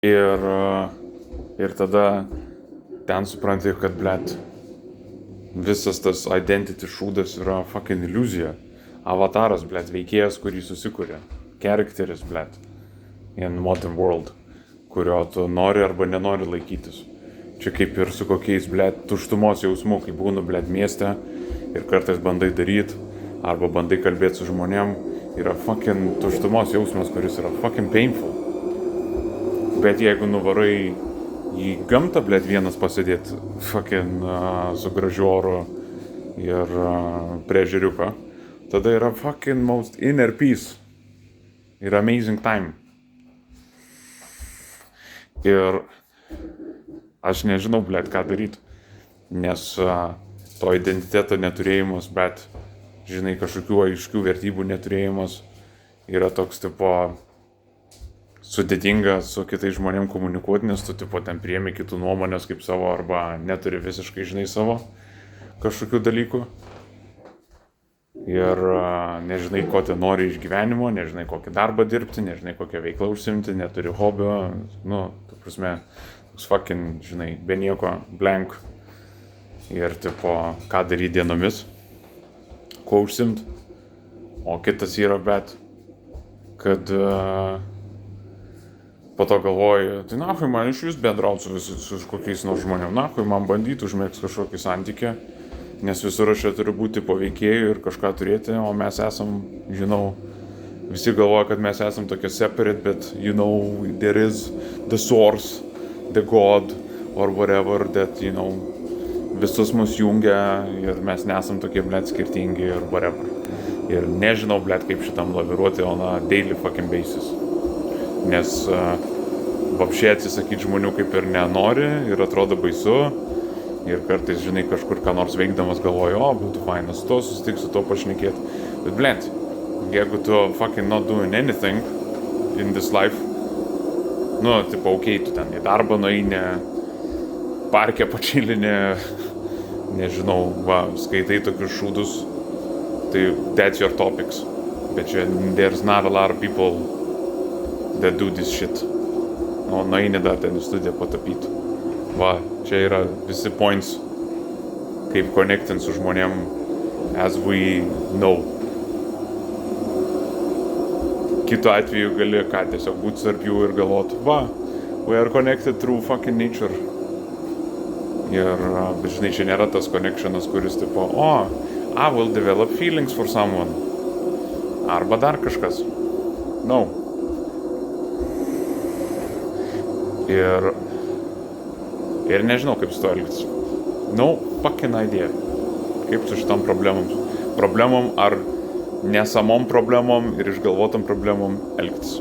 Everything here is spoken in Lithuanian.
Ir, ir tada ten supranti, kad, blet, visas tas identity šūdas yra fucking iliuzija. Avataras, blet, veikėjas, kurį susikuria. Charakteris, blet, in modern world, kurio tu nori arba nenori laikytis. Čia kaip ir su kokiais, blet, tuštumos jausmu, kai būnu, blet, mieste ir kartais bandai daryti, arba bandai kalbėti su žmonėm, yra fucking tuštumos jausmas, kuris yra fucking painful. Bet jeigu nuvarai į gamtą, blet, vienas pasėdėti fucking su gražiu oru ir prie ežeriuko, tada yra fucking most inner peace. Yra amazing time. Ir aš nežinau, blet, ką daryti, nes to identiteto neturėjimas, bet, žinai, kažkokių aiškių vertybių neturėjimas yra toks, tipo, sudėtinga su kitais žmonėm komunikuoti, nes tu, tipo, ten priemi kitų nuomonės kaip savo arba neturi visiškai, žinai, savo kažkokių dalykų. Ir nežinai, ko te nori iš gyvenimo, nežinai, kokį darbą dirbti, nežinai, kokią veiklą užsimti, neturi hobio, nu, tu prasme, toks fucking, žinai, be nieko, blank. Ir, tipo, ką daryti dienomis, kuo užsimt. O kitas yra, bet, kad po to galvoju, tai nahui man iš vis bendrauti su kokiais nors žmonėm, nahui man bandyti užmėgti kažkokį santykį, nes visur aš čia turiu būti po veikėjų ir kažką turėti, o mes esam, žinau, visi galvoja, kad mes esam tokie separate, bet, you know, there is the source, the God, or whatever, that, you know, visus mus jungia ir mes nesam tokie, blet, skirtingi ir whatever. Ir nežinau, blet, kaip šitam laviruoti on a daily fucking basis. Nes vapšiai atsisakyti žmonių kaip ir nenori ir atrodo baisu. Ir kartais, žinai, kažkur ką nors veikdamas galvoju, o, būtų fainas su to susitikti, su to pašnekėti. Bet, blet, jeigu tu fucking not doing anything in this life, nu, tipo, okei, tu ten į darbą nueini, parke pačilinį, nežinau, va, skaitai tokius šūdus, tai that's your topics. Bet čia, there's not a lot of people that do this shit. Nu, nueini dar ten į studiją patapyti. Va, čia yra visi points, kaip connectinti su žmonėm as we know. Kitu atveju gali ką, tiesiog būti tarp jų ir galvoti, va, we are connected through fucking nature. Ir, bet žinai, čia nėra tas connectionas, kuris tipo, I will develop feelings for someone. Arba dar kažkas. No. Ir nežinau, kaip su to elgtis. No fucking idea. Kaip su šitom problemom ar nesamom problemom ir išgalvotom problemom elgtis.